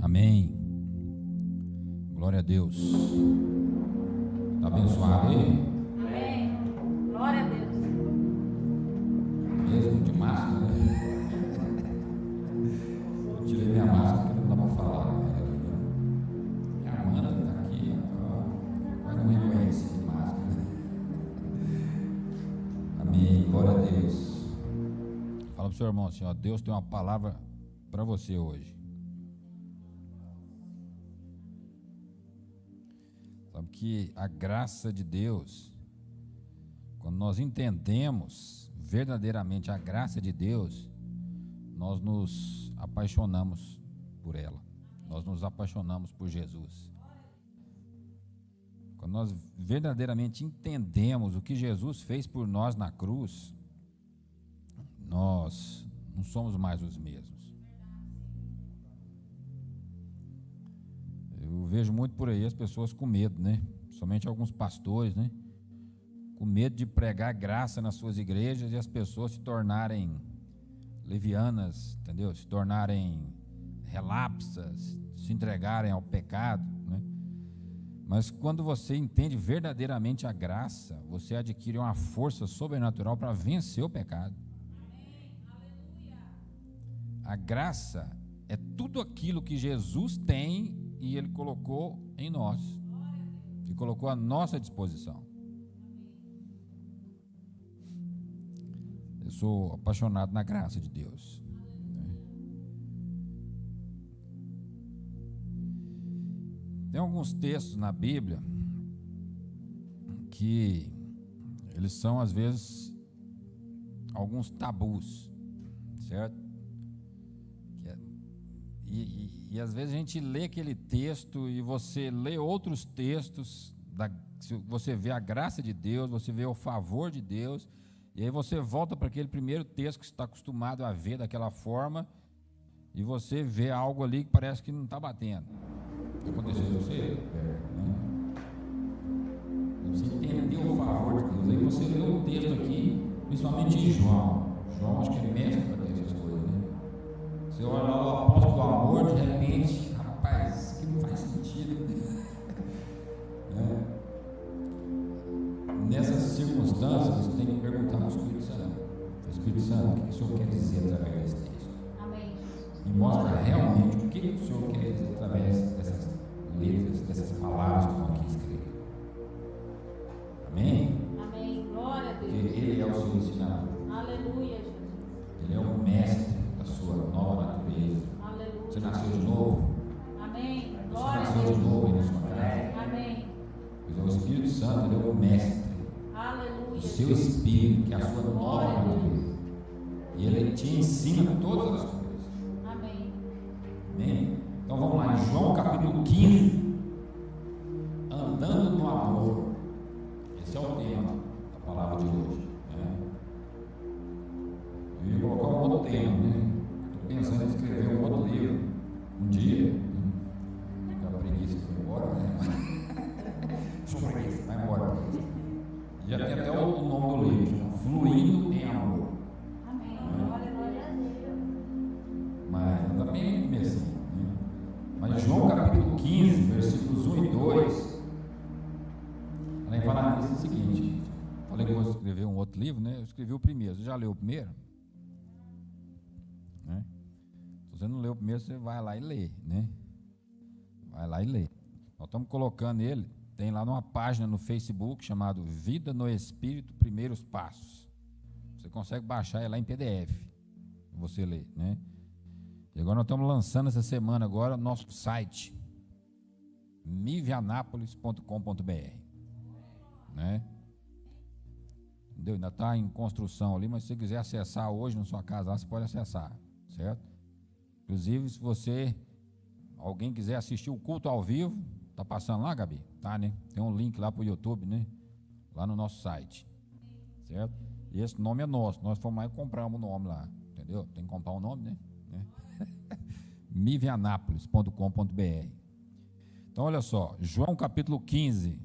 Amém. Glória a Deus. Está abençoado aí? Amém. Glória a Deus. Mesmo de máscara, né? Eu tirei minha máscara porque não dá para falar. Minha Amanda está aqui, quase não reconhece de máscara. Amém. Glória a Deus. Fala para o seu irmão assim, ó, Deus tem uma palavra para você hoje. Sabe que a graça de Deus, quando nós entendemos verdadeiramente a graça de Deus, nós nos apaixonamos por ela. Nós nos apaixonamos por Jesus. Quando nós verdadeiramente entendemos o que Jesus fez por nós na cruz, nós não somos mais os mesmos. Eu vejo muito por aí as pessoas com medo, né? Somente alguns pastores, né? Com medo de pregar graça nas suas igrejas e as pessoas se tornarem levianas, entendeu? Se tornarem relapsas, se entregarem ao pecado, né? Mas quando você entende verdadeiramente a graça, você adquire uma força sobrenatural para vencer o pecado. A graça é tudo aquilo que Jesus tem e Ele colocou em nós, e colocou à nossa disposição. Eu sou apaixonado na graça de Deus. Tem alguns textos na Bíblia que eles são, às vezes, alguns tabus, certo? E às vezes a gente lê aquele texto e você lê outros textos, você vê a graça de Deus, você vê o favor de Deus, e aí você volta para aquele primeiro texto que você está acostumado a ver daquela forma, e você vê algo ali que parece que não está batendo. Aconteceu isso com você? Você entendeu o favor de Deus, aí você lê um texto aqui, principalmente em João. João acho que é mestre para ter essas coisas, né? Você olha lá o apóstolo do amor, de repente, rapaz, isso aqui não faz sentido. Nessas circunstâncias, você tem que perguntar para o Espírito Santo. Espírito Santo, o que o Senhor quer dizer através desse texto? Amém. Me mostra realmente o que o Senhor quer dizer através dessas letras, dessas palavras que estão aqui escritas. Amém? Amém. Glória a Deus. Porque Ele é o seu ensinador. Aleluia, Jesus. Ele é o mestre da sua nova natureza. Aleluia. Você nasceu de novo? Amém. Você Glória a nasceu de Deus. novo aí na sua casa? Amém. Pois é, o Espírito Santo, Ele é o mestre Aleluia. do seu espírito, que é a sua nova natureza. E Ele te ensina todas as coisas. Amém. Amém? Então vamos lá, em João capítulo 15. Andando no amor. Esse é o tema da palavra de hoje, né? Eu ia colocar um outro tema, né? Estou pensando em escrever um outro livro um dia, né? A preguiça foi embora, né? Sou preguiça, vai embora, preguiça. E já tem até o nome do livro, chama Fluindo em Amor. Amém. Glória a Deus. Mas está bem no começo, né? Mas João capítulo 15, versículos 1 e 2, além de falar nisso, é o seguinte: falei que eu vou escrever um outro livro, né? Eu escrevi o primeiro. Você já leu o primeiro? Né? Se você não leu o primeiro, você vai lá e lê, né? Vai lá e lê. Nós estamos colocando ele, tem lá numa página no Facebook chamado Vida no Espírito, Primeiros Passos. Você consegue baixar ele lá em PDF, você lê, né? E agora nós estamos lançando essa semana agora nosso site, mivianapolis.com.br, né? Entendeu? Ainda está em construção ali, mas se você quiser acessar hoje na sua casa, lá, você pode acessar, certo? Inclusive, se alguém quiser assistir o culto ao vivo, tá passando lá, Gabi? Tá, né? Tem um link lá para o YouTube, né? Lá no nosso site, certo? E esse nome é nosso, nós fomos lá e compramos o nome lá, entendeu? Tem que comprar o nome, né? mivianapolis.com.br. Então, olha só, João capítulo 15,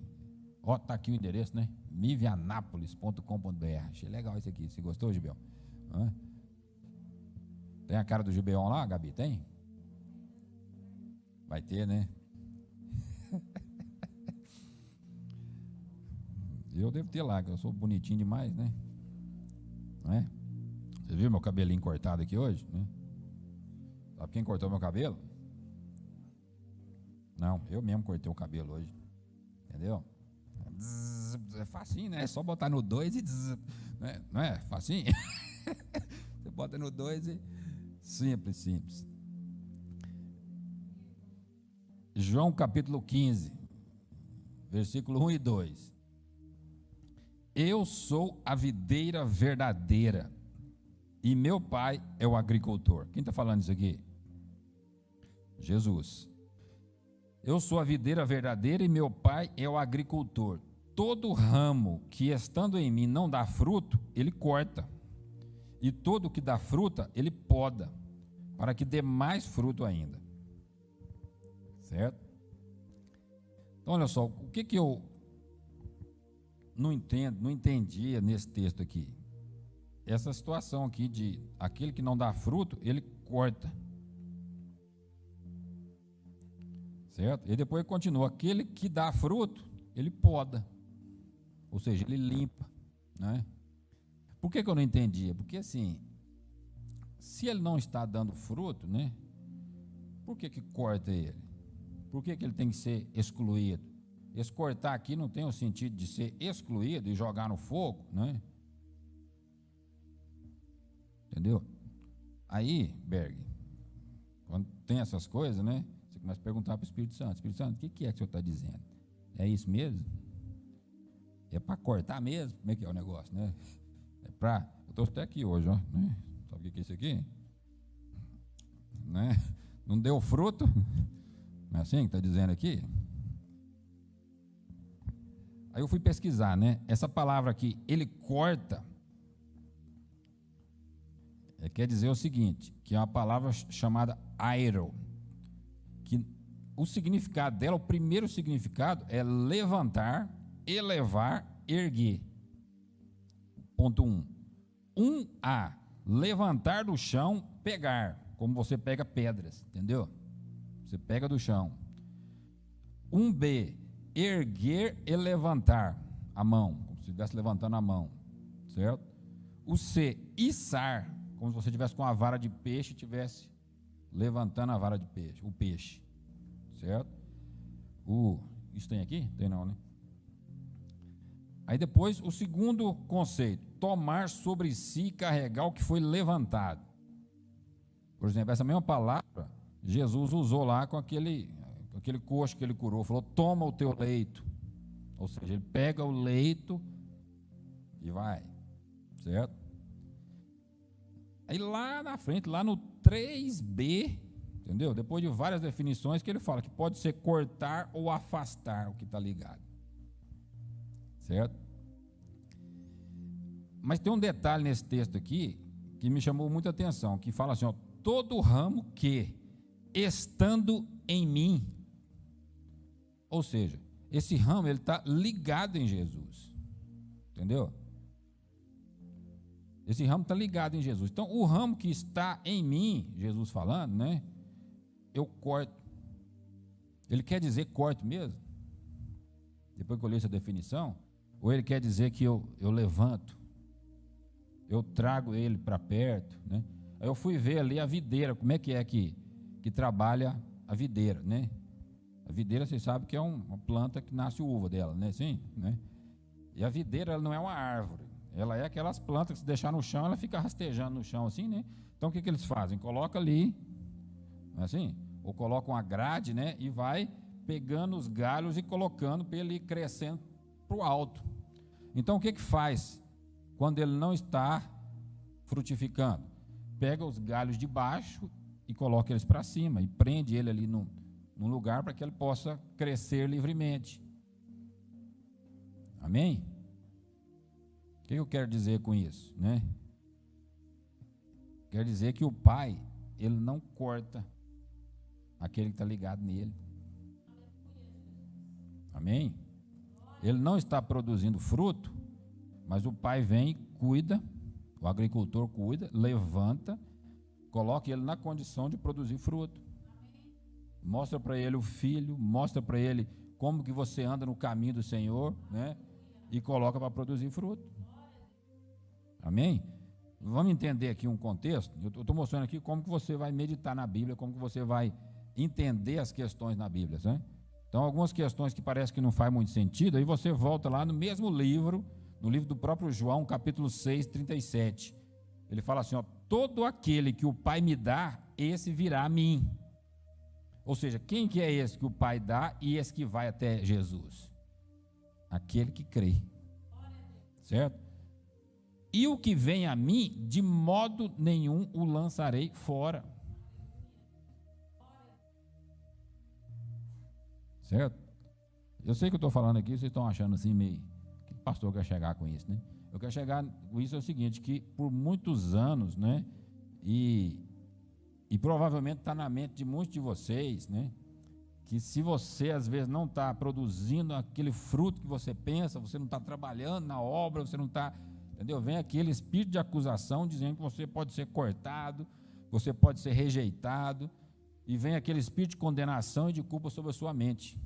ó, tá aqui o endereço, né? mivianapolis.com.br. Achei legal isso aqui. Você gostou, Gibeon? Tem a cara do Gibeon lá, Gabi? Tem? Vai ter, né? Eu devo ter lá, que eu sou bonitinho demais, né? Não é? Você viu meu cabelinho cortado aqui hoje, né? Sabe quem cortou meu cabelo? Não, eu mesmo cortei o cabelo hoje. Entendeu? É facinho, né? É só botar no 2 e... Não é facinho? Você bota no 2 e... Simples, simples. João capítulo 15, versículo 1 e 2. Eu sou a videira verdadeira e meu pai é o agricultor. Quem está falando isso aqui? Jesus. Eu sou a videira verdadeira e meu pai é o agricultor. Todo ramo que estando em mim não dá fruto, ele corta. E todo que dá fruta, ele poda, para que dê mais fruto ainda. Certo? Então, olha só, o que eu não entendia nesse texto aqui? Essa situação aqui de aquele que não dá fruto, ele corta. Certo? E depois continua, aquele que dá fruto, ele poda. Ou seja, ele limpa, né? Por que eu não entendia? Porque assim, se ele não está dando fruto, né? Por que corta ele? Por que ele tem que ser excluído? Esse cortar aqui não tem o sentido de ser excluído e jogar no fogo, né? Entendeu? Aí, Berg, quando tem essas coisas, né? Você começa a perguntar para o Espírito Santo: Espírito Santo, o que é que o senhor está dizendo? É isso mesmo? É para cortar mesmo? Como é que é o negócio, né? É para... Eu estou até aqui hoje, ó, né? Sabe o que é isso aqui? Né? Não deu fruto? Não é assim que está dizendo aqui? Aí eu fui pesquisar, né? Essa palavra aqui, ele corta, quer dizer o seguinte, que é uma palavra chamada airo, que o significado dela, o primeiro significado é levantar, elevar, erguer. Ponto 1. 1A, levantar do chão, pegar, como você pega pedras, entendeu? Você pega do chão. 1B, erguer e levantar a mão, como se estivesse levantando a mão, certo? O C, içar, como se você estivesse com a vara de peixe e estivesse levantando a vara de peixe, o peixe, certo? Isso tem aqui? Tem não, né? Aí depois, o segundo conceito, tomar sobre si e carregar o que foi levantado. Por exemplo, essa mesma palavra, Jesus usou lá com aquele coxo que ele curou, falou: toma o teu leito. Ou seja, ele pega o leito e vai, certo? Aí lá na frente, lá no 3B, entendeu? Depois de várias definições, que ele fala que pode ser cortar ou afastar o que está ligado, certo? Mas tem um detalhe nesse texto aqui que me chamou muita atenção, que fala assim, ó, todo ramo que estando em mim, ou seja, esse ramo ele está ligado em Jesus, entendeu? Esse ramo está ligado em Jesus. Então, o ramo que está em mim, Jesus falando, né? Eu corto. Ele quer dizer corto mesmo? Depois que eu li essa definição, ou ele quer dizer que eu levanto, eu trago ele para perto, né? Aí eu fui ver ali a videira, como é que trabalha a videira, né? A videira, vocês sabem que é uma planta que nasce uva dela, né? Sim, né? E a videira, ela não é uma árvore, ela é aquelas plantas que se deixar no chão, ela fica rastejando no chão assim, né? Então o que eles fazem? Coloca ali, assim, ou colocam uma grade, né? E vai pegando os galhos e colocando para ele ir crescendo para o alto. Então o que faz quando ele não está frutificando? Pega os galhos de baixo e coloca eles para cima e prende ele ali num lugar para que ele possa crescer livremente. Amém? O que eu quero dizer com isso, né? Quer dizer que o Pai, ele não corta aquele que está ligado nele. Amém? Ele não está produzindo fruto, mas o Pai vem e cuida, o agricultor cuida, levanta, coloca ele na condição de produzir fruto. mostra para ele o filho, mostra para ele como que você anda no caminho do Senhor, né? E coloca para produzir fruto. Amém? Vamos entender aqui um contexto. Eu estou mostrando aqui como que você vai meditar na Bíblia, como que você vai entender as questões na Bíblia, né? Então, algumas questões que parece que não faz muito sentido, aí você volta lá no mesmo livro, no livro do próprio João, capítulo 6, 37. Ele fala assim, ó, todo aquele que o Pai me dá, esse virá a mim. Ou seja, quem que é esse que o Pai dá e esse que vai até Jesus? Aquele que crê. Certo? E o que vem a mim, de modo nenhum o lançarei fora. Certo? Eu sei que eu estou falando aqui, vocês estão achando assim meio, que pastor quer chegar com isso, né? Eu quero chegar com isso é o seguinte, que por muitos anos, né? E provavelmente está na mente de muitos de vocês, né? Que se você às vezes não está produzindo aquele fruto que você pensa, você não está trabalhando na obra, você não está, entendeu? Vem aquele espírito de acusação dizendo que você pode ser cortado, você pode ser rejeitado, e vem aquele espírito de condenação e de culpa sobre a sua mente.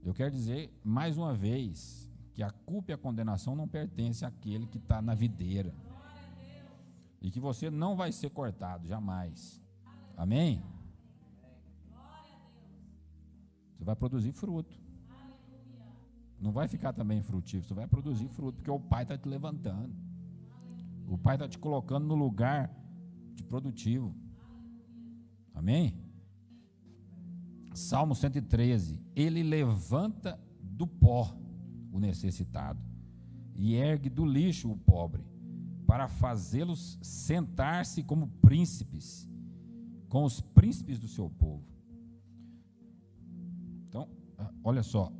Eu quero dizer, mais uma vez, que a culpa e a condenação não pertencem àquele que está na videira. E que você não vai ser cortado, jamais. Amém? Você vai produzir fruto. Não vai ficar também frutífero, você vai produzir fruto, porque o Pai está te levantando. O Pai está te colocando no lugar de produtivo. Amém? Salmo 113. Ele levanta do pó o necessitado e ergue do lixo o pobre, para fazê-los sentar-se como príncipes, com os príncipes do seu povo. Então, olha só,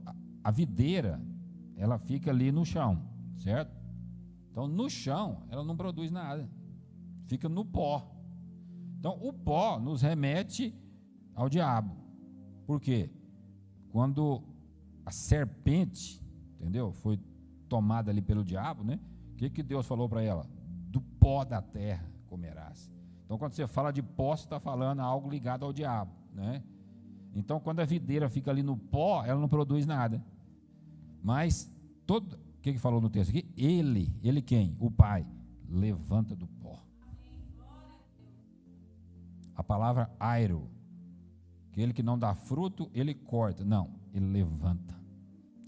a videira, ela fica ali no chão, certo? Então, no chão, ela não produz nada, fica no pó. Então, o pó nos remete ao diabo. Por quê? Quando a serpente, entendeu, foi tomada ali pelo diabo, né? O que Deus falou para ela? Do pó da terra comerás. Então, quando você fala de pó, você está falando algo ligado ao diabo, né? Então, quando a videira fica ali no pó, ela não produz nada. Mas, o que falou no texto aqui? Ele quem? O Pai, levanta do pó. A palavra airo, aquele que não dá fruto, ele corta. Não, ele levanta.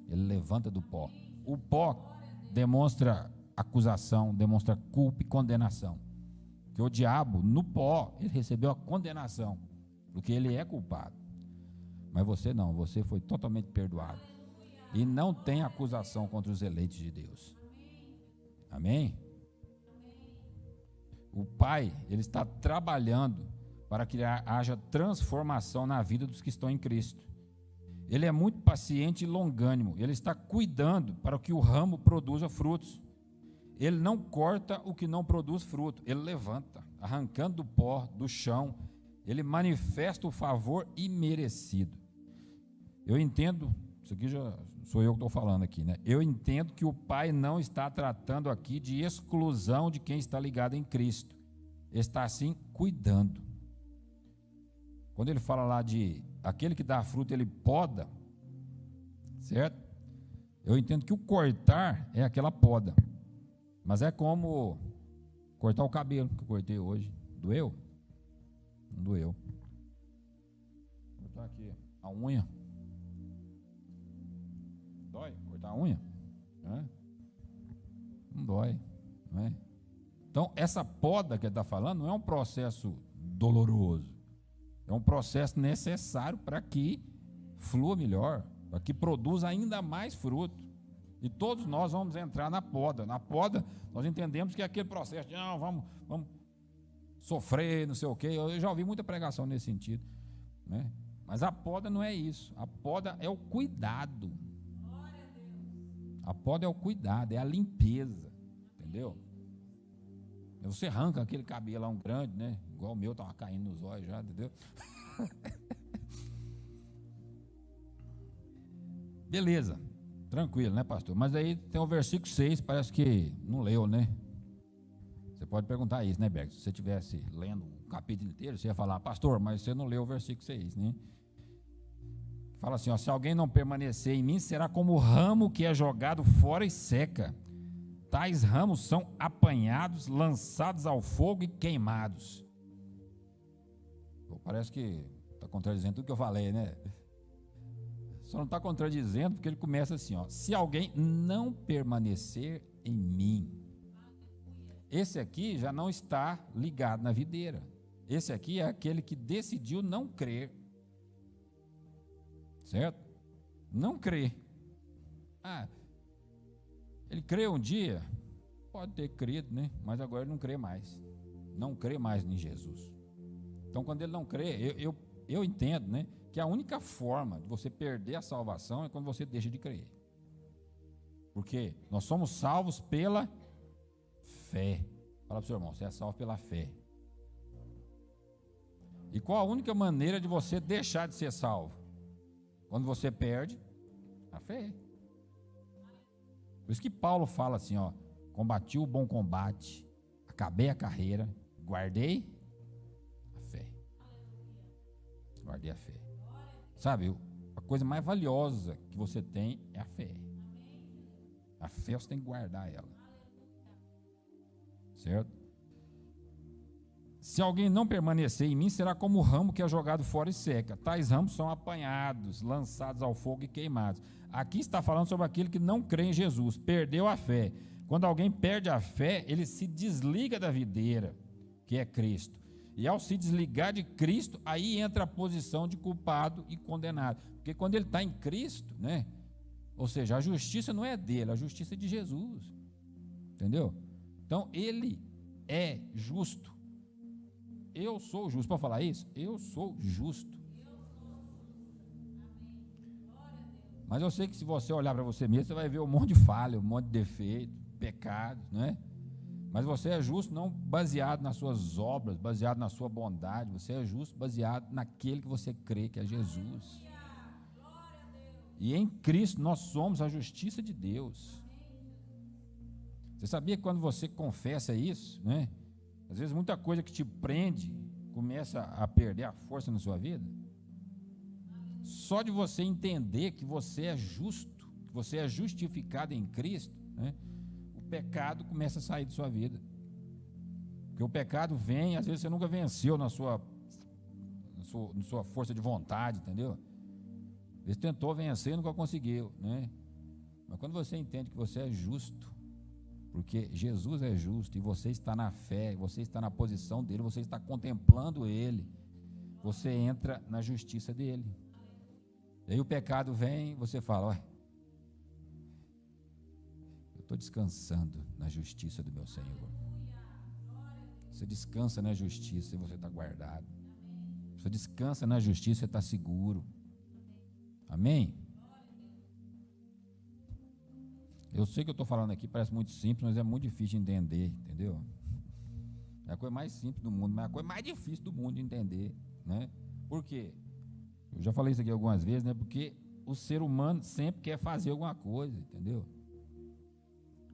Ele levanta do pó. O pó demonstra acusação, demonstra culpa e condenação. Porque o diabo, no pó, ele recebeu a condenação, porque ele é culpado. Mas você não, você foi totalmente perdoado. E não tem acusação contra os eleitos de Deus. Amém? O Pai, ele está trabalhando para que haja transformação na vida dos que estão em Cristo. Ele é muito paciente e longânimo. Ele está cuidando para que o ramo produza frutos. Ele não corta o que não produz fruto. Ele levanta, arrancando do pó, do chão. Ele manifesta o favor imerecido. Eu entendo, isso aqui já sou eu que estou falando aqui, né? Eu entendo que o Pai não está tratando aqui de exclusão de quem está ligado em Cristo. Ele está, assim, cuidando. Quando ele fala lá de aquele que dá fruto, ele poda, certo? Eu entendo que o cortar é aquela poda, mas é como cortar o cabelo que eu cortei hoje. Doeu? Não doeu. Vou cortar aqui a unha. Dói cortar a unha? Não dói, não é? Então, essa poda que ele está falando não é um processo doloroso. É um processo necessário para que flua melhor, para que produza ainda mais fruto. E todos nós vamos entrar na poda. Na poda, nós entendemos que é aquele processo de, não, vamos sofrer, não sei o quê. Eu já ouvi muita pregação nesse sentido, né? Mas a poda não é isso. A poda é o cuidado. A poda é o cuidado, é a limpeza, entendeu? Você arranca aquele cabelão grande, né? Igual o meu estava caindo nos olhos já, entendeu? Beleza, tranquilo, né, pastor? Mas aí tem o versículo 6, parece que não leu, né? Você pode pode perguntar isso, né, Berg? Se você estivesse lendo o capítulo inteiro, você ia falar, pastor, mas você não leu o versículo 6, né? Fala assim, ó, se alguém não permanecer em mim, será como o ramo que é jogado fora e seca. Tais ramos são apanhados, lançados ao fogo e queimados. Pô, parece que está contradizendo tudo que eu falei, né? Só não está contradizendo porque ele começa assim, ó, se alguém não permanecer em mim. Esse aqui já não está ligado na videira. Esse aqui é aquele que decidiu não crer. Certo? Não crê. Ele crê um dia, pode ter crido, né? Mas agora ele não crê mais. Não crê mais em Jesus. Então, quando ele não crê, eu entendo, né? Que a única forma de você perder a salvação é quando você deixa de crer. Porque nós somos salvos pela fé. Fala para o seu irmão, você é salvo pela fé. E qual a única maneira de você deixar de ser salvo? Quando você perde a fé. Por isso que Paulo fala assim, ó, combati o bom combate, acabei a carreira, guardei a fé. Guardei a fé. Sabe, a coisa mais valiosa que você tem é a fé. A fé você tem que guardar ela. Certo? Se alguém não permanecer em mim, será como o ramo que é jogado fora e seca. Tais ramos são apanhados, lançados ao fogo e queimados. Aqui está falando sobre aquele que não crê em Jesus, perdeu a fé. Quando alguém perde a fé, ele se desliga da videira, que é Cristo. E ao se desligar de Cristo, aí entra a posição de culpado e condenado. Porque quando ele está em Cristo, né? Ou seja, a justiça não é dele, a justiça é de Jesus. Entendeu? Então, ele é justo. Eu sou justo. Pode falar isso? Eu sou justo. Mas eu sei que se você olhar para você mesmo, você vai ver um monte de falha, um monte de defeito, pecado, né? Mas você é justo não baseado nas suas obras, baseado na sua bondade. Você é justo baseado naquele que você crê que é Jesus. E em Cristo nós somos a justiça de Deus. Você sabia que quando você confessa isso, né? Às vezes muita coisa que te prende começa a perder a força na sua vida. Só de você entender que você é justo, que você é justificado em Cristo, né? O pecado começa a sair de sua vida. Porque o pecado vem, às vezes você nunca venceu na sua força de vontade, entendeu? Você tentou vencer e nunca conseguiu, né? Mas quando você entende que você é justo, porque Jesus é justo e você está na fé, você está na posição dele, você está contemplando ele, você entra na justiça dele. E aí o pecado vem, você fala, olha, eu estou descansando na justiça do meu Senhor. Você descansa na justiça e você está guardado. Você descansa na justiça e está seguro. Amém? Eu sei que eu estou falando aqui, parece muito simples, mas é muito difícil de entender, entendeu? É a coisa mais simples do mundo, mas é a coisa mais difícil do mundo de entender, né? Por quê? Eu já falei isso aqui algumas vezes, né? Porque o ser humano sempre quer fazer alguma coisa, entendeu?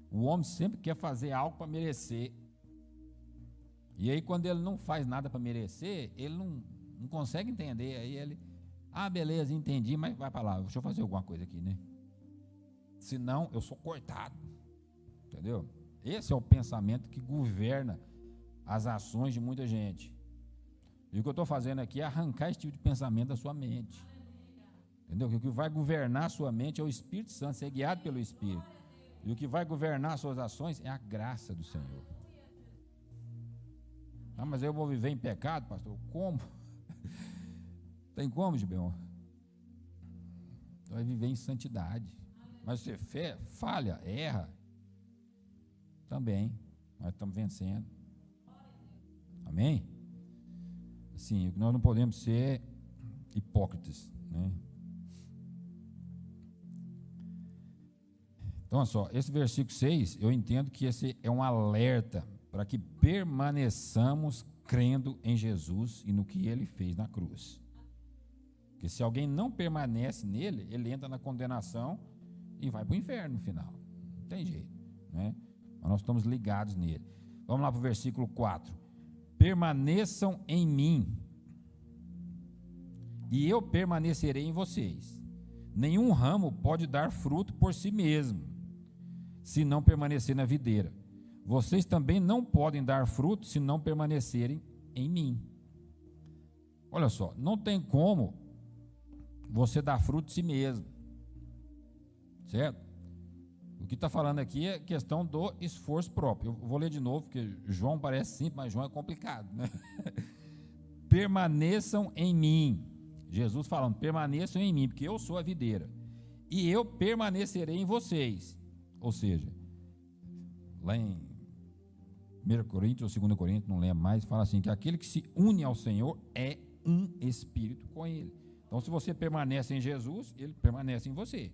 O homem sempre quer fazer algo para merecer. E aí quando ele não faz nada para merecer, ele não consegue entender. Aí ele, beleza, entendi, mas vai para lá, deixa eu fazer alguma coisa aqui, né? Senão eu sou cortado, entendeu? Esse é o pensamento que governa as ações de muita gente. E o que eu estou fazendo aqui é arrancar esse tipo de pensamento da sua mente, entendeu? Que o que vai governar a sua mente é o Espírito Santo, ser guiado pelo Espírito. E o que vai governar as suas ações é a graça do Senhor. Mas eu vou viver em pecado, pastor? Como? Tem como, Gibeon? Você vai viver em santidade. Mas você falha, erra, também, nós estamos vencendo. Amém? Assim, nós não podemos ser hipócritas, né? Então, olha só, esse versículo 6, eu entendo que esse é um alerta para que permaneçamos crendo em Jesus e no que ele fez na cruz. Porque se alguém não permanece nele, ele entra na condenação e vai para o inferno no final. Não tem jeito, né? Mas nós estamos ligados nele. Vamos lá para o versículo 4. Permaneçam em mim, e eu permanecerei em vocês. Nenhum ramo pode dar fruto por si mesmo, se não permanecer na videira. Vocês também não podem dar fruto se não permanecerem em mim. Olha só, não tem como você dar fruto de si mesmo, certo? O que está falando aqui é questão do esforço próprio. Eu vou ler de novo, porque João parece simples, mas João é complicado, né? Permaneçam em mim. Jesus falando, permaneçam em mim, porque eu sou a videira. E eu permanecerei em vocês. Ou seja, lá em 1 Coríntios ou 2 Coríntios, não lembro mais, fala assim, que aquele que se une ao Senhor é um espírito com ele. Então, se você permanece em Jesus, ele permanece em você.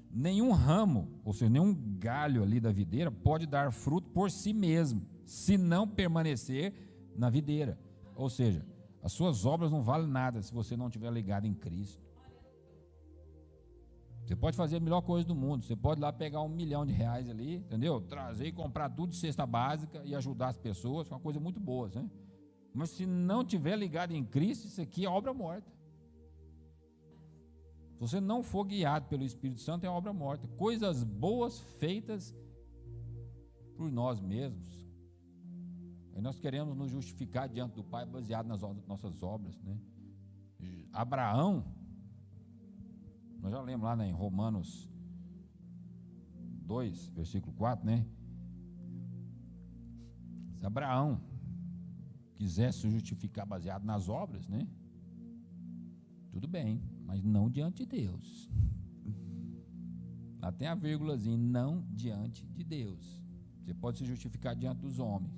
Nenhum ramo, ou seja, nenhum galho ali da videira pode dar fruto por si mesmo, se não permanecer na videira. Ou seja, as suas obras não valem nada se você não estiver ligado em Cristo. Você pode fazer a melhor coisa do mundo, você pode ir lá pegar R$1 milhão ali, entendeu? Trazer e comprar tudo de cesta básica e ajudar as pessoas, é uma coisa muito boa, né? Mas se não estiver ligado em Cristo, isso aqui é obra morta. Se você não for guiado pelo Espírito Santo, é obra morta. Coisas boas feitas por nós mesmos. E nós queremos nos justificar diante do Pai baseado nas nossas obras, né? Abraão, nós já lemos lá, né, em Romanos 2, versículo 4, né? Se Abraão quisesse se justificar baseado nas obras, né? Tudo bem, mas não diante de Deus. Lá tem a vírgulazinha, não diante de Deus. Você pode se justificar diante dos homens.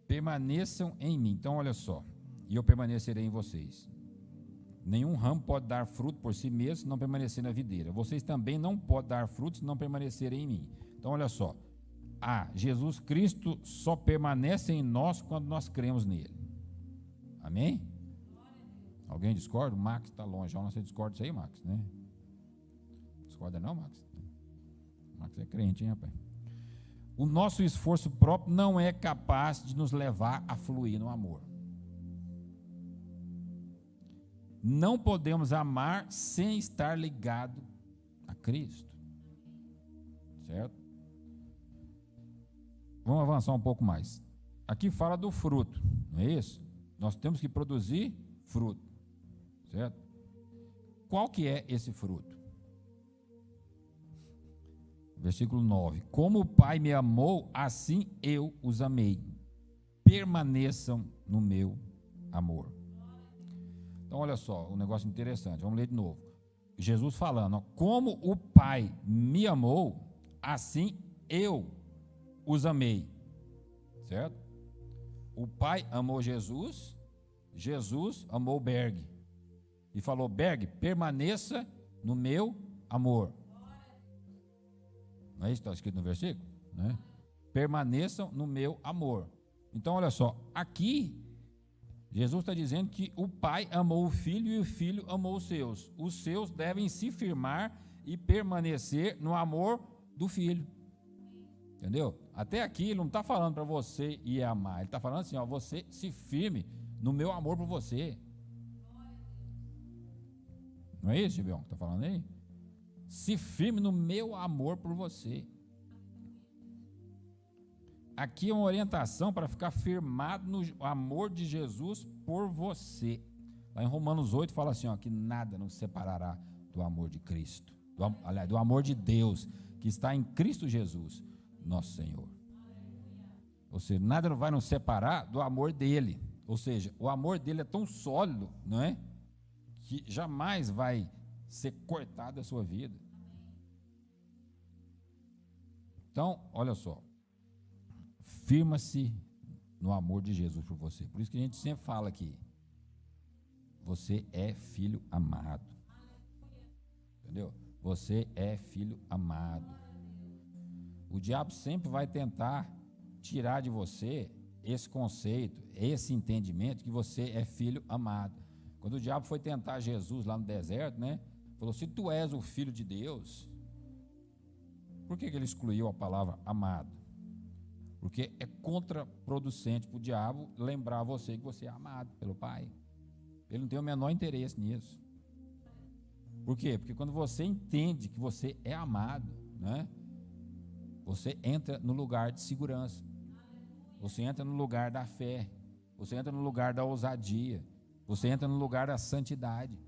Permaneçam em mim. Então, olha só, e eu permanecerei em vocês. Nenhum ramo pode dar fruto por si mesmo se não permanecer na videira. Vocês também não podem dar fruto se não permanecerem em mim. Então, olha só. Jesus Cristo só permanece em nós quando nós cremos nele. Amém? Alguém discorda? O Max está longe. Você discorda disso aí, Max, né? Discorda não, Max? Max é crente, hein, rapaz? O nosso esforço próprio não é capaz de nos levar a fluir no amor. Não podemos amar sem estar ligado a Cristo. Certo? Vamos avançar um pouco mais. Aqui fala do fruto, não é isso? Nós temos que produzir fruto, certo? Qual que é esse fruto? Versículo 9. Como o Pai me amou, assim eu os amei. Permaneçam no meu amor. Então, olha só, um negócio interessante. Vamos ler de novo. Jesus falando, como o Pai me amou, assim eu os amei. Certo? O Pai amou Jesus, Jesus amou Berg. E falou, Berg, permaneça no meu amor. Não é isso que está escrito no versículo? Né? Permaneçam no meu amor. Então, olha só, aqui, Jesus está dizendo que o Pai amou o Filho e o Filho amou os seus. Os seus devem se firmar e permanecer no amor do Filho. Entendeu? Até aqui ele não está falando para você ir amar. Ele está falando assim, você se firme no meu amor por você. Não é isso, Gibeon, que está falando aí? Se firme no meu amor por você. Aqui é uma orientação para ficar firmado no amor de Jesus por você. Lá em Romanos 8 fala assim, que nada nos separará do amor de Cristo. Do amor de Deus, que está em Cristo Jesus, nosso Senhor. Ou seja, nada vai nos separar do amor dele. Ou seja, o amor dele é tão sólido, não é? Que jamais vai ser cortado da sua vida. Então, olha só. Firma-se no amor de Jesus por você. Por isso que a gente sempre fala aqui. Você é filho amado. Entendeu? Você é filho amado. O diabo sempre vai tentar tirar de você esse conceito, esse entendimento que você é filho amado. Quando o diabo foi tentar Jesus lá no deserto, né? Falou, se tu és o filho de Deus, Por que ele excluiu a palavra amado? Porque é contraproducente para o diabo lembrar você que você é amado pelo Pai. Ele não tem o menor interesse nisso. Por quê? Porque quando você entende que você é amado, né, você entra no lugar de segurança. Você entra no lugar da fé. Você entra no lugar da ousadia. Você entra no lugar da santidade.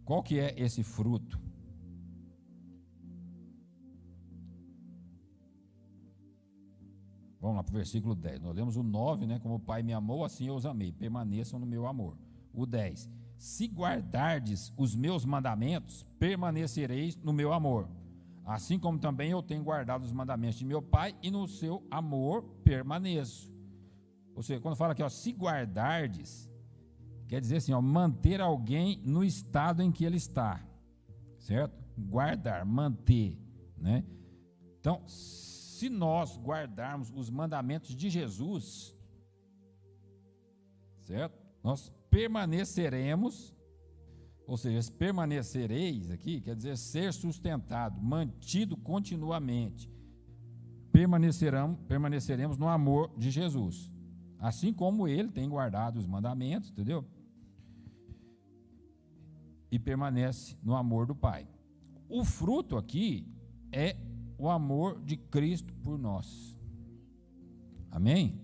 Qual que é esse fruto? Vamos lá para o versículo 10. Nós lemos o 9, né? Como o Pai me amou, assim eu os amei. Permaneçam no meu amor. O 10. Se guardardes os meus mandamentos, permanecereis no meu amor. Assim como também eu tenho guardado os mandamentos de meu Pai, e no seu amor permaneço. Ou seja, quando fala aqui, ó, se guardardes, quer dizer assim, ó, manter alguém no estado em que ele está. Certo? Guardar, manter, né? Então, se nós guardarmos os mandamentos de Jesus, certo? Nós permaneceremos, ou seja, permanecereis aqui, quer dizer ser sustentado, mantido continuamente. Permaneceremos no amor de Jesus, assim como ele tem guardado os mandamentos, entendeu? E permanece no amor do Pai. O fruto aqui é o amor de Cristo por nós. Amém?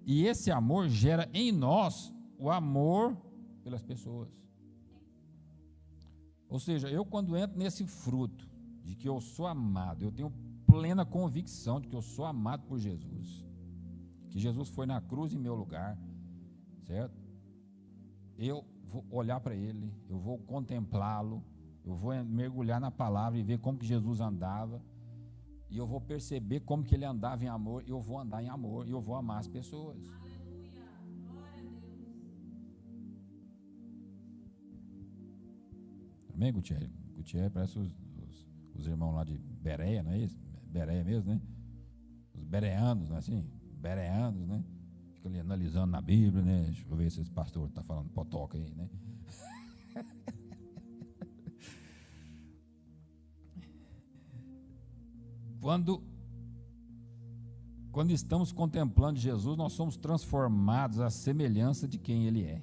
E esse amor gera em nós o amor pelas pessoas. Ou seja, eu quando entro nesse fruto de que eu sou amado, eu tenho plena convicção de que eu sou amado por Jesus, que Jesus foi na cruz em meu lugar, certo? Eu vou olhar para ele, eu vou contemplá-lo, eu vou mergulhar na palavra e ver como que Jesus andava, e eu vou perceber como que ele andava em amor, e eu vou andar em amor, e eu vou amar as pessoas. Aleluia. Glória a Deus. Amém, Gutierrez? Gutierrez parece os irmãos lá de Bereia, não é isso? Bereia mesmo, né? Os bereanos, não é assim? Bereanos, né? Fica ali analisando na Bíblia, né? Deixa eu ver se esse pastor está falando potoca aí, né? Quando estamos contemplando Jesus, nós somos transformados à semelhança de quem Ele é.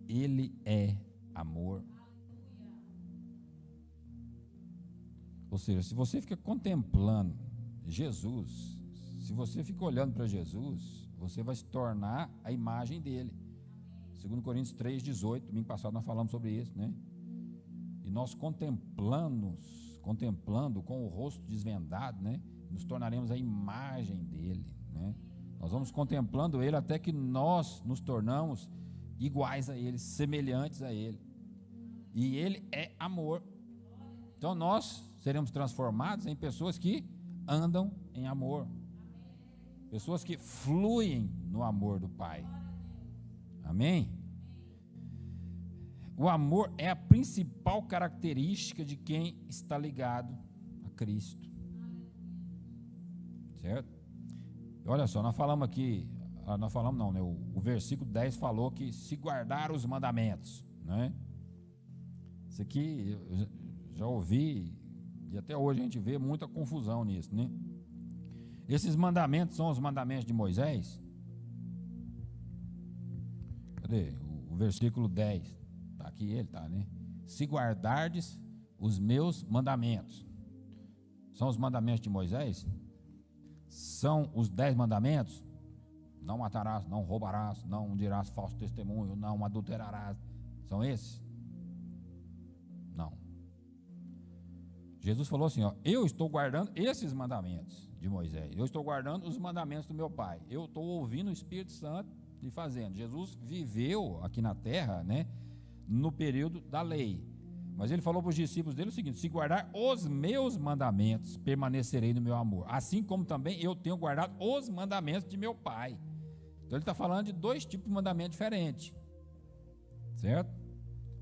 Ele é amor. Ou seja, se você fica contemplando Jesus, se você fica olhando para Jesus, você vai se tornar a imagem dele. 2 Coríntios 3,18, domingo passado nós falamos sobre isso, né? E nós contemplando com o rosto desvendado, né, nos tornaremos a imagem dele, né? Nós vamos contemplando ele até que nós nos tornamos iguais a ele, semelhantes a ele. E ele é amor. Então nós seremos transformados em pessoas que andam em amor. Pessoas que fluem no amor do Pai. Amém? O amor é a principal característica de quem está ligado a Cristo. Certo? Olha só, nós falamos aqui, né? O versículo 10 falou que se guardar os mandamentos, né? Isso aqui eu já ouvi, e até hoje a gente vê muita confusão nisso, né? Esses mandamentos são os mandamentos de Moisés? Cadê? O versículo 10. Aqui ele está, né? Se guardardes os meus mandamentos. São os mandamentos de Moisés? São os 10 mandamentos? Não matarás, não roubarás, não dirás falso testemunho, não adulterarás. São esses? Não. Jesus falou assim, ó, eu estou guardando esses mandamentos de Moisés. Eu estou guardando os mandamentos do meu Pai. Eu estou ouvindo o Espírito Santo e fazendo. Jesus viveu aqui na terra, né, no período da lei. Mas ele falou para os discípulos dele o seguinte: se guardar os meus mandamentos, permanecerei no meu amor. Assim como também eu tenho guardado os mandamentos de meu Pai. Então ele está falando de dois tipos de mandamentos diferentes. Certo?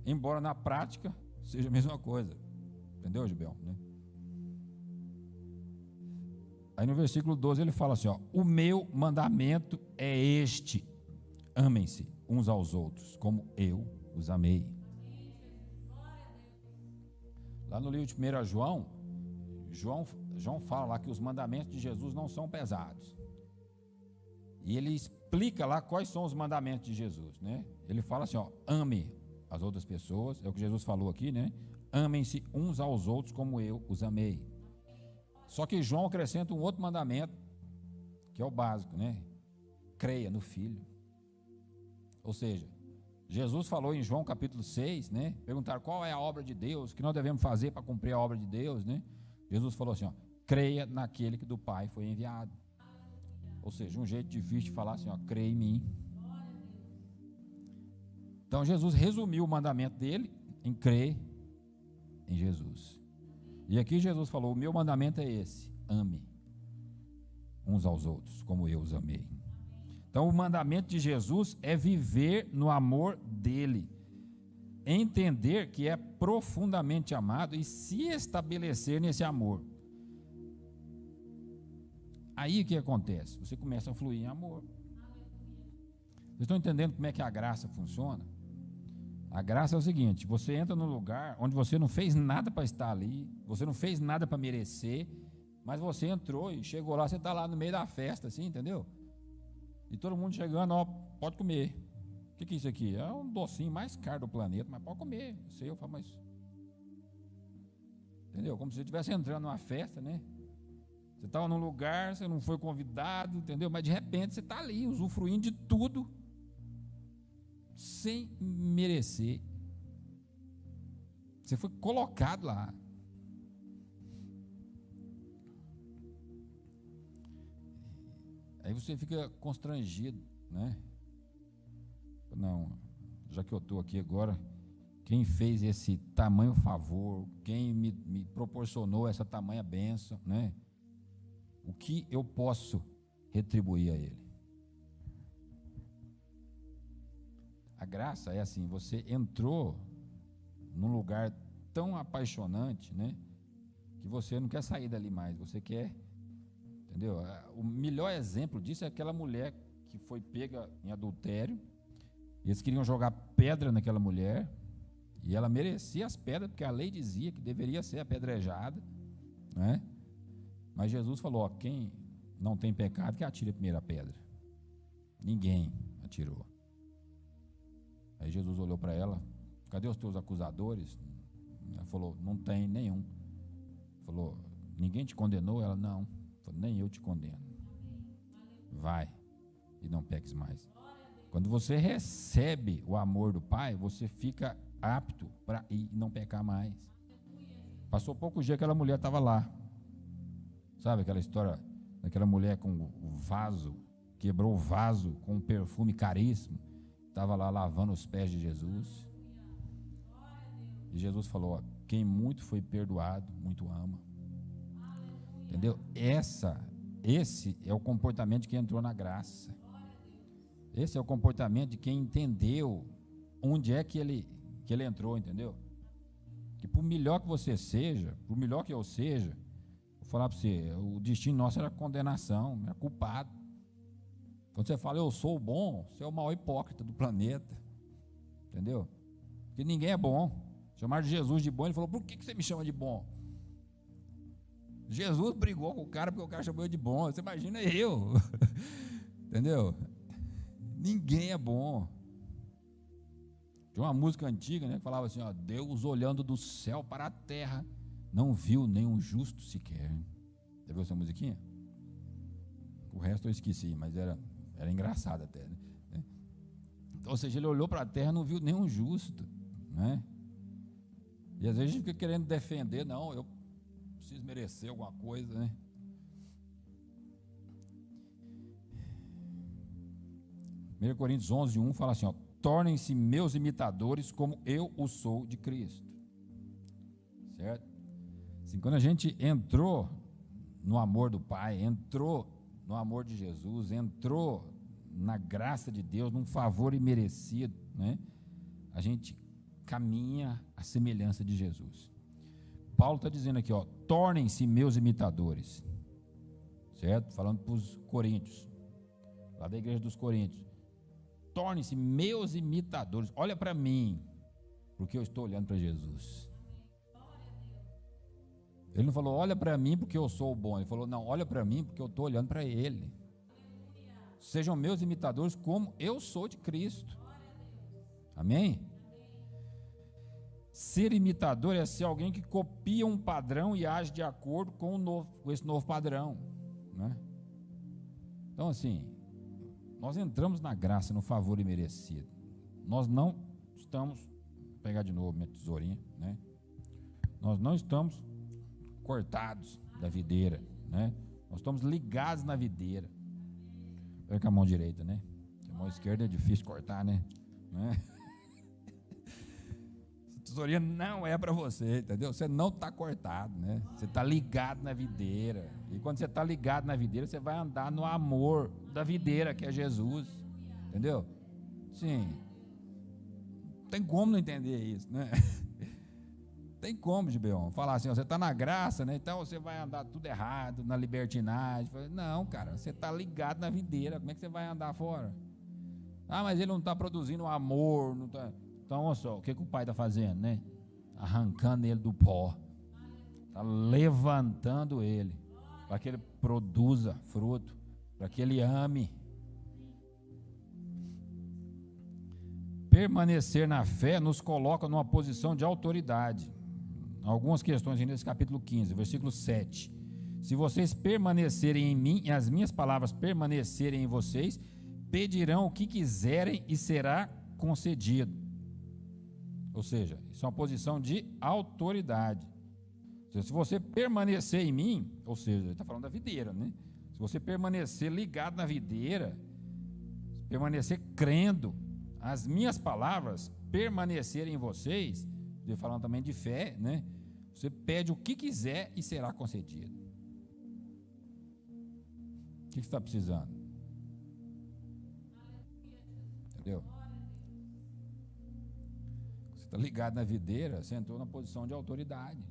Embora na prática seja a mesma coisa. Entendeu, Gibel? Né? Aí no versículo 12 ele fala assim, ó, o meu mandamento é este: amem-se uns aos outros, como eu os amei. Lá no livro de 1 João fala lá que os mandamentos de Jesus não são pesados. E ele explica lá quais são os mandamentos de Jesus, né? Ele fala assim, ó, ame as outras pessoas, é o que Jesus falou aqui, né? Amem-se uns aos outros como eu os amei. Só que João acrescenta um outro mandamento, que é o básico, né? Creia no Filho. Ou seja, Jesus falou em João capítulo 6, né? Perguntaram qual é a obra de Deus, o que nós devemos fazer para cumprir a obra de Deus, né? Jesus falou assim, ó, creia naquele que do Pai foi enviado. Ou seja, um jeito difícil de falar assim, ó, creia em mim. Então Jesus resumiu o mandamento dele em crer em Jesus. E aqui Jesus falou, o meu mandamento é esse, ame uns aos outros, como eu os amei. Então o mandamento de Jesus é viver no amor dele, entender que é profundamente amado e se estabelecer nesse amor. Aí o que acontece? Você começa a fluir em amor. Vocês estão entendendo como é que a graça funciona? A graça é o seguinte, você entra num lugar onde você não fez nada para estar ali, você não fez nada para merecer, mas você entrou e chegou lá, você está lá no meio da festa, assim, entendeu? E todo mundo chegando, ó, pode comer. O que é isso aqui? É um docinho mais caro do planeta, mas pode comer. Eu falo, mas... Entendeu? Como se você estivesse entrando numa festa, né? Você estava num lugar, você não foi convidado, entendeu? Mas de repente você está ali, usufruindo de tudo, sem merecer. Você foi colocado lá. Aí você fica constrangido, né? Não, já que eu estou aqui agora, quem fez esse tamanho favor, quem me proporcionou essa tamanha bênção, né? O que eu posso retribuir a ele? A graça é assim, você entrou num lugar tão apaixonante, né? Que você não quer sair dali mais, você quer, entendeu? O melhor exemplo disso é aquela mulher que foi pega em adultério. Eles queriam jogar pedra naquela mulher, e ela merecia as pedras, porque a lei dizia que deveria ser apedrejada, né? Mas Jesus falou, ó, quem não tem pecado, que atire a primeira pedra. Ninguém atirou. Aí Jesus olhou para ela, cadê os teus acusadores? Ela falou, não tem nenhum. Falou, ninguém te condenou? Ela, não. Falou, nem eu te condeno. Vai, e não peques mais. Quando você recebe o amor do Pai, você fica apto para ir e não pecar mais. Passou poucos dias, aquela mulher estava lá. Sabe aquela história daquela mulher com o vaso, quebrou o vaso com um perfume caríssimo, estava lá lavando os pés de Jesus. E Jesus falou, ó, quem muito foi perdoado, muito ama. Entendeu? Esse é o comportamento de quem entrou na graça. Esse é o comportamento de quem entendeu onde é que ele entrou, entendeu? Que por melhor que você seja, por melhor que eu seja, vou falar para você, o destino nosso era condenação, era culpado. Quando você fala, eu sou o bom, você é o maior hipócrita do planeta, entendeu? Porque ninguém é bom. Chamaram de Jesus de bom, ele falou, por que você me chama de bom? Jesus brigou com o cara porque o cara chamou ele de bom. Você imagina eu, entendeu? Ninguém é bom. Tinha uma música antiga, né, que falava assim, ó, Deus olhando do céu para a terra, não viu nenhum justo sequer. Já viu essa musiquinha? O resto eu esqueci, mas era engraçado até, né? Então, ou seja, ele olhou para a terra e não viu nenhum justo, né? E às vezes a gente fica querendo defender, não, eu preciso merecer alguma coisa, né? 1 Coríntios 11:1 fala assim, ó, tornem-se meus imitadores como eu o sou de Cristo. Certo? Assim, quando a gente entrou no amor do Pai, entrou no amor de Jesus, entrou na graça de Deus, num favor imerecido, né? A gente caminha à semelhança de Jesus. Paulo está dizendo aqui, ó, tornem-se meus imitadores, certo? Falando para os coríntios, lá da igreja dos coríntios, tornem-se meus imitadores, olha para mim, porque eu estou olhando para Jesus. Ele não falou, olha para mim porque eu sou o bom. Ele falou, não, olha para mim porque eu estou olhando para Ele. Sejam meus imitadores como eu sou de Cristo. Amém? Ser imitador é ser alguém que copia um padrão e age de acordo com esse novo padrão, né? Então assim, nós entramos na graça, no favor imerecido. Nós não estamos, vou pegar de novo minha tesourinha, né? Nós não estamos cortados da videira, né? Nós estamos ligados na videira. Pega com a mão direita, né? A mão esquerda é difícil cortar, né? Essa tesourinha não é para você, entendeu? Você não está cortado, né? Você está ligado na videira. E quando você está ligado na videira, você vai andar no amor da videira, que é Jesus, entendeu? Sim. Não tem como não entender isso, né? Tem como, Gibeon, falar assim, ó, você está na graça, né? Então você vai andar tudo errado, na libertinagem. Não, cara, você está ligado na videira, como é que você vai andar fora? Ah, mas ele não está produzindo amor, não tá. Então, olha só, o que o pai está fazendo, né? Arrancando ele do pó, está levantando ele, para que ele produza fruto, para que ele ame. Permanecer na fé nos coloca numa posição de autoridade. Algumas questões nesse capítulo 15, versículo 7. Se vocês permanecerem em mim e as minhas palavras permanecerem em vocês, pedirão o que quiserem e será concedido. Ou seja, isso é uma posição de autoridade. Se você permanecer em mim, ou seja, ele está falando da videira, né? Se você permanecer ligado na videira, permanecer crendo, as minhas palavras permanecerem em vocês, falando também de fé, né? Você pede o que quiser e será concedido. O que você está precisando? Entendeu? Você está ligado na videira, você entrou na posição de autoridade.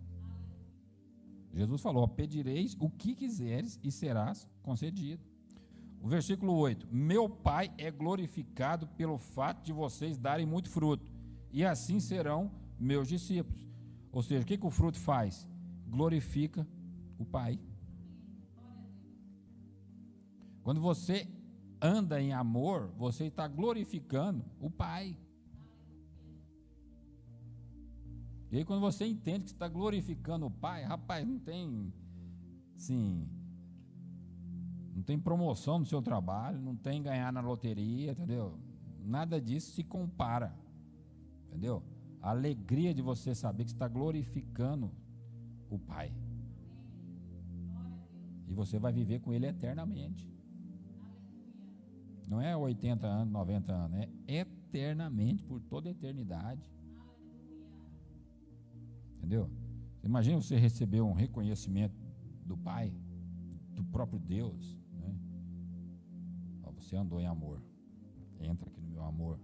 Jesus falou, pedireis o que quiseres e serás concedido. O versículo 8, meu Pai é glorificado pelo fato de vocês darem muito fruto, e assim serão meus discípulos. Ou seja, o que o fruto faz? Glorifica o Pai. Quando você anda em amor, você está glorificando o Pai. E aí quando você entende que você está glorificando o Pai, rapaz, não tem, sim, não tem promoção no seu trabalho, não tem ganhar na loteria, entendeu? Nada disso se compara, entendeu? A alegria de você saber que você está glorificando o Pai. E você vai viver com Ele eternamente. Não é 80 anos, 90 anos, é eternamente, por toda a eternidade. Entendeu? Imagina você receber um reconhecimento do Pai, do próprio Deus, né? Você andou em amor. Entra aqui no meu amor.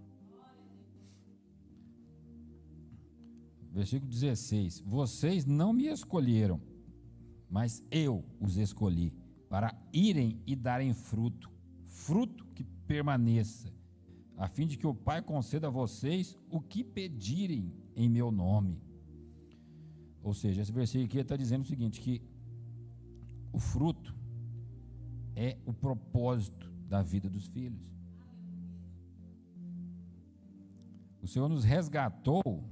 Versículo 16: vocês não me escolheram, mas eu os escolhi, para irem e darem fruto, fruto que permaneça, a fim de que o Pai conceda a vocês o que pedirem em meu nome. Ou seja, esse versículo aqui está dizendo o seguinte, que o fruto é o propósito da vida dos filhos. O Senhor nos resgatou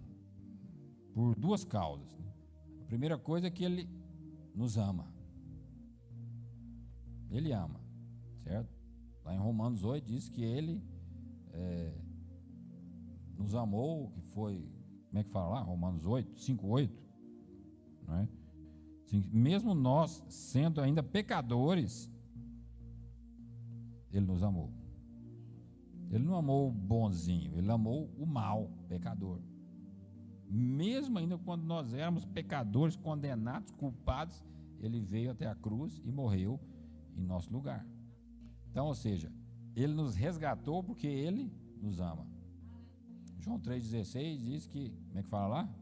por duas causas. A primeira coisa é que Ele nos ama. Ele ama, certo? Lá em Romanos 8 diz que Ele nos amou, que foi, como é que fala lá? Romanos 8, 5, 8, não é? Assim, mesmo nós sendo ainda pecadores, Ele nos amou. Ele não amou o bonzinho, Ele amou o mau, pecador. Mesmo ainda quando nós éramos pecadores, condenados, culpados, Ele veio até a cruz e morreu em nosso lugar. Então, ou seja, Ele nos resgatou porque Ele nos ama. João 3,16 diz que, como é que fala lá?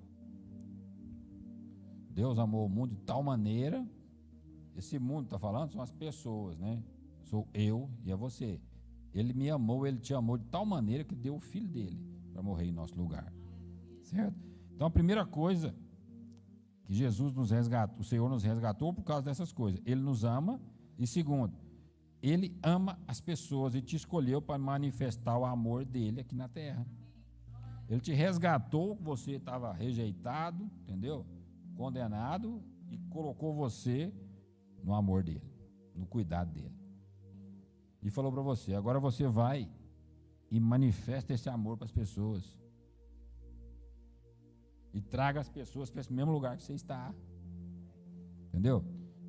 Deus amou o mundo de tal maneira, esse mundo está falando, são as pessoas, né? Sou eu e é você. Ele me amou, Ele te amou de tal maneira que deu o Filho dele para morrer em nosso lugar, certo? Então a primeira coisa que Jesus nos resgatou, o Senhor nos resgatou por causa dessas coisas. Ele nos ama. E segundo, Ele ama as pessoas e te escolheu para manifestar o amor dele aqui na terra. Ele te resgatou, você estava rejeitado, entendeu? Condenado, e colocou você no amor dele, no cuidado dele. E falou para você: agora você vai e manifesta esse amor para as pessoas. E traga as pessoas para esse mesmo lugar que você está. Entendeu?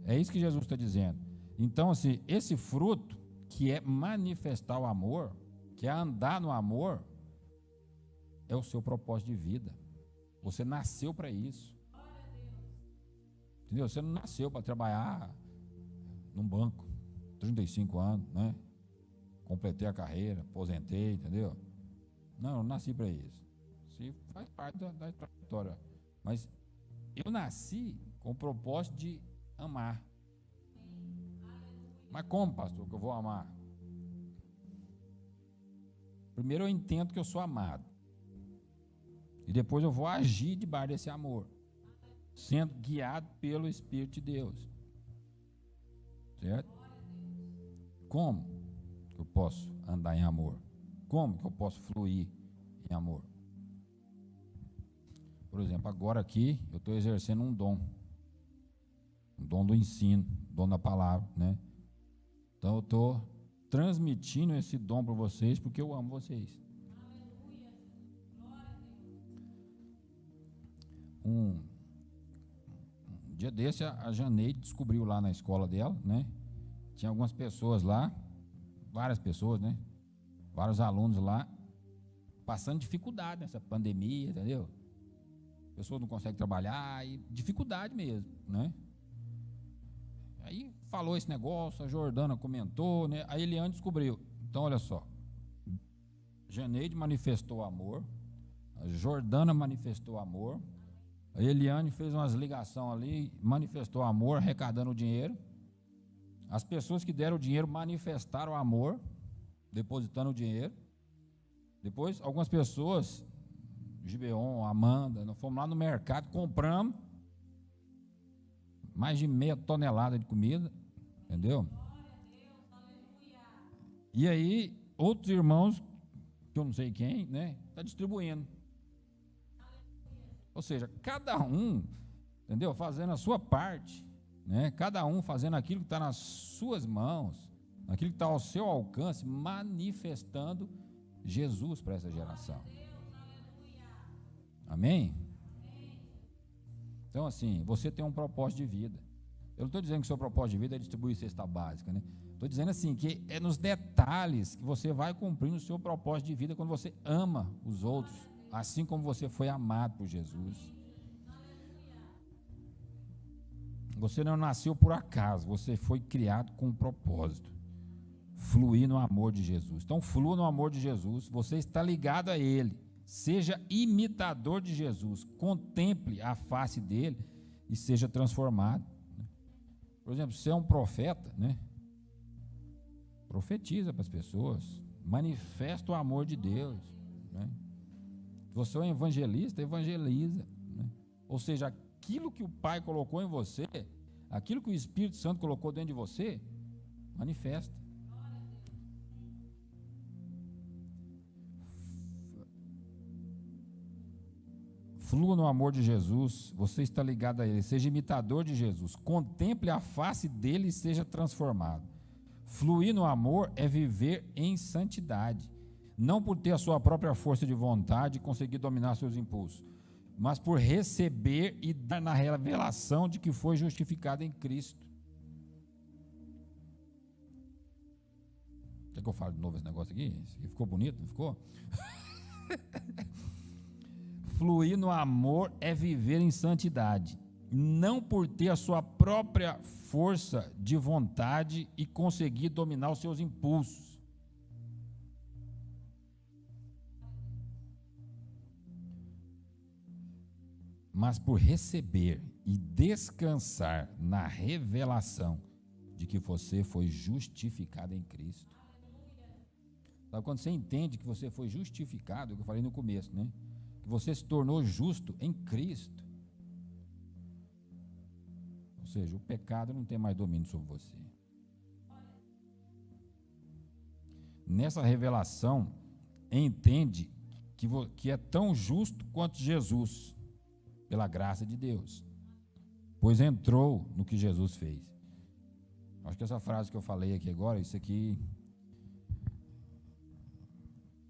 É isso que Jesus está dizendo. Então, assim, esse fruto, que é manifestar o amor, que é andar no amor, é o seu propósito de vida. Você nasceu para isso. Entendeu? Você não nasceu para trabalhar num banco, 35 anos, né? Completei a carreira, aposentei, entendeu? Não, eu não nasci para isso. Isso faz parte da trajetória. Mas eu nasci com o propósito de amar. Mas como, pastor, que eu vou amar? Primeiro eu entendo que eu sou amado. E depois eu vou agir debaixo desse amor, sendo guiado pelo Espírito de Deus. Certo? Como eu posso andar em amor? Como que eu posso fluir em amor? Por exemplo, agora aqui eu estou exercendo um dom do ensino, dom da palavra, né? Então eu estou transmitindo esse dom para vocês porque eu amo vocês. Um dia desse a Janeide descobriu lá na escola dela, né? Tinha algumas pessoas lá, várias pessoas, né? Vários alunos lá passando dificuldade nessa pandemia, entendeu? Pessoas não conseguem trabalhar e dificuldade mesmo, né? Aí falou esse negócio, a Jordana comentou, né? A Eliane descobriu. Então, olha só, Janeide manifestou amor, a Jordana manifestou amor, a Eliane fez umas ligações ali, manifestou amor, arrecadando o dinheiro. As pessoas que deram o dinheiro manifestaram amor, depositando o dinheiro. Depois, algumas pessoas, Gibeon, Amanda, nós fomos lá no mercado, compramos mais de meia tonelada de comida, entendeu? E aí, outros irmãos, que eu não sei quem, né, está distribuindo. Ou seja, cada um, entendeu? Fazendo a sua parte, né? Cada um fazendo aquilo que está nas suas mãos, aquilo que está ao seu alcance, manifestando Jesus para essa geração. Amém? Então, assim, você tem um propósito de vida. Eu não estou dizendo que o seu propósito de vida é distribuir cesta básica, né? Estou dizendo assim, que é nos detalhes que você vai cumprindo o seu propósito de vida quando você ama os outros, assim como você foi amado por Jesus. Você não nasceu por acaso, você foi criado com um propósito. Fluir no amor de Jesus. Então, flua no amor de Jesus, você está ligado a Ele. Seja imitador de Jesus, contemple a face dele e seja transformado. Por exemplo, se você é um profeta, né? Profetiza para as pessoas, manifesta o amor de Deus, né? Se você é um evangelista, evangeliza, né? Ou seja, aquilo que o Pai colocou em você, aquilo que o Espírito Santo colocou dentro de você, manifesta. Flua no amor de Jesus, você está ligado a Ele, seja imitador de Jesus, contemple a face dele e seja transformado. Fluir no amor é viver em santidade, não por ter a sua própria força de vontade e conseguir dominar seus impulsos, mas por receber e dar na revelação de que foi justificado em Cristo. Quer que eu fale de novo esse negócio aqui? Isso aqui ficou bonito, não ficou? Fluir no amor é viver em santidade, não por ter a sua própria força de vontade e conseguir dominar os seus impulsos. Mas por receber e descansar na revelação de que você foi justificado em Cristo. Sabe quando você entende que você foi justificado, é o que eu falei no começo, né? Que você se tornou justo em Cristo. seja, o pecado não tem mais domínio sobre você. Nessa revelação, entende que é tão justo quanto Jesus, pela graça de Deus, pois entrou no que Jesus fez. Acho que essa frase que eu falei aqui agora, isso aqui,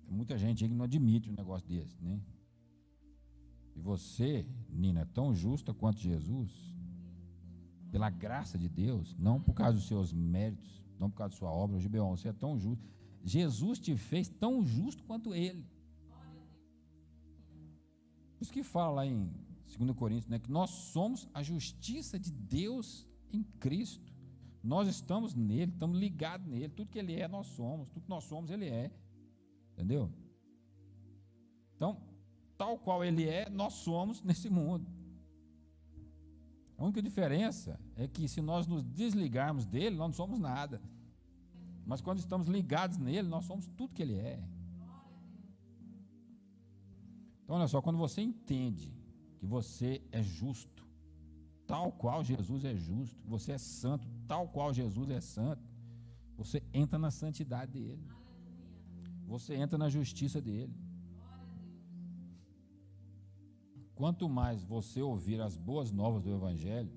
tem muita gente aí que não admite um negócio desse, né? E você, Nina, é tão justa quanto Jesus, pela graça de Deus, não por causa dos seus méritos, não por causa da sua obra. Gibeon, você é tão justo. Jesus te fez tão justo quanto Ele. Por isso que fala lá em 2 Coríntios, né, que nós somos a justiça de Deus em Cristo. Nós estamos nele, estamos ligados nele. Tudo que Ele é, nós somos. Tudo que nós somos, Ele é. Entendeu? Então, tal qual Ele é, nós somos nesse mundo. A única diferença é que se nós nos desligarmos dele, nós não somos nada. Mas quando estamos ligados nele, nós somos tudo que Ele é. Então, olha só, quando você entende que você é justo, tal qual Jesus é justo, que você é santo, tal qual Jesus é santo, você entra na santidade dele. Você entra na justiça dele. Quanto mais você ouvir as boas novas do Evangelho,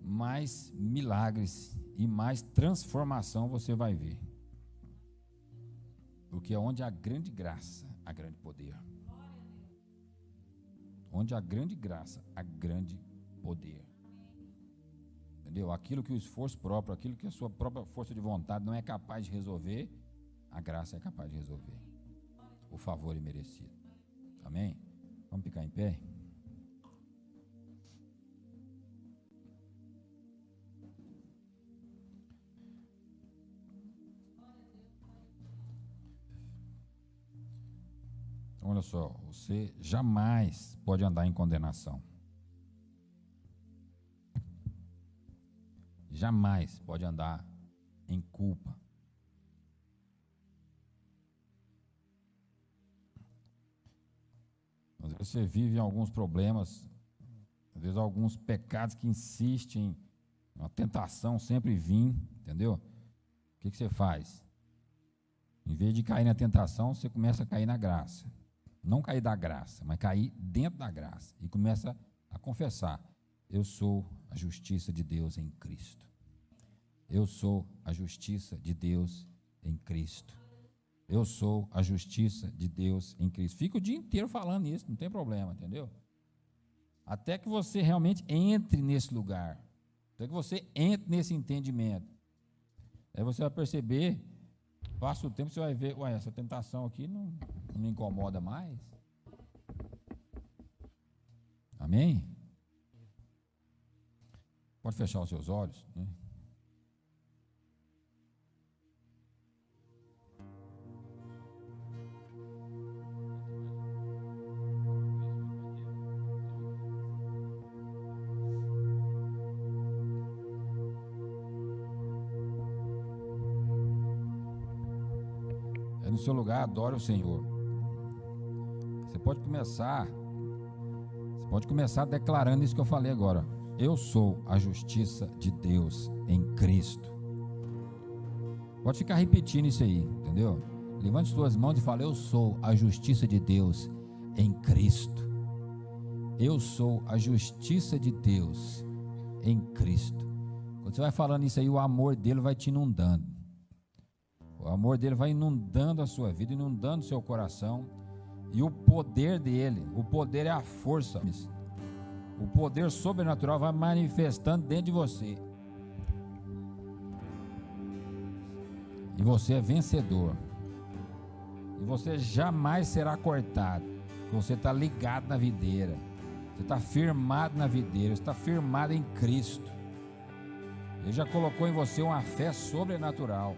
mais milagres e mais transformação você vai ver. Porque é onde há grande graça, há grande poder. Onde há grande graça, há grande poder. Entendeu? Aquilo que o esforço próprio, aquilo que a sua própria força de vontade não é capaz de resolver, a graça é capaz de resolver. O favor é merecido. Amém? Vamos ficar em pé? Olha só, você jamais pode andar em condenação. Jamais pode andar em culpa. Às vezes você vive em alguns problemas, às vezes alguns pecados que insistem, uma tentação sempre vir, entendeu? O que você faz? Em vez de cair na tentação, você começa a cair na graça. Não cair da graça, mas cair dentro da graça. E começa a confessar: eu sou a justiça de Deus em Cristo. Eu sou a justiça de Deus em Cristo. Eu sou a justiça de Deus em Cristo. Fica o dia inteiro falando isso, não tem problema, entendeu? Até que você realmente entre nesse lugar. Até que você entre nesse entendimento. Aí você vai perceber, passa o tempo, você vai ver, ué, essa tentação aqui não me incomoda mais. Amém? Pode fechar os seus olhos, né? No seu lugar, adore o Senhor. Você pode começar declarando isso que eu falei agora. Eu sou a justiça de Deus em Cristo. Pode ficar repetindo isso aí, entendeu? Levante suas mãos e fale: eu sou a justiça de Deus em Cristo. Eu sou a justiça de Deus em Cristo. Quando você vai falando isso aí, o amor dele vai te inundando. O amor dele vai inundando a sua vida, inundando o seu coração. E o poder dele, o poder é a força. O poder sobrenatural vai manifestando dentro de você. E você é vencedor. E você jamais será cortado. Você está ligado na videira. Você está firmado na videira. Você está firmado em Cristo. Ele já colocou em você uma fé sobrenatural.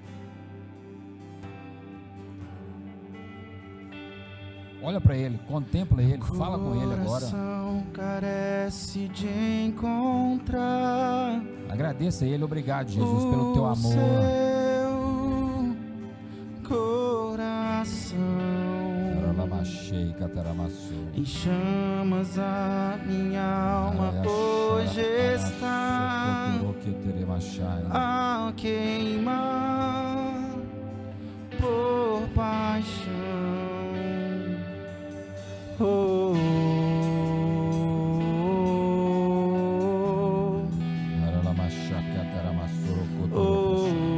Olha para ele, contempla ele, fala com ele agora. Carece de encontrar. Agradeça a ele, obrigado, Jesus, pelo teu amor. Coração. Em chamas a minha alma hoje está a queimar por paixão. Oh, oh, oh.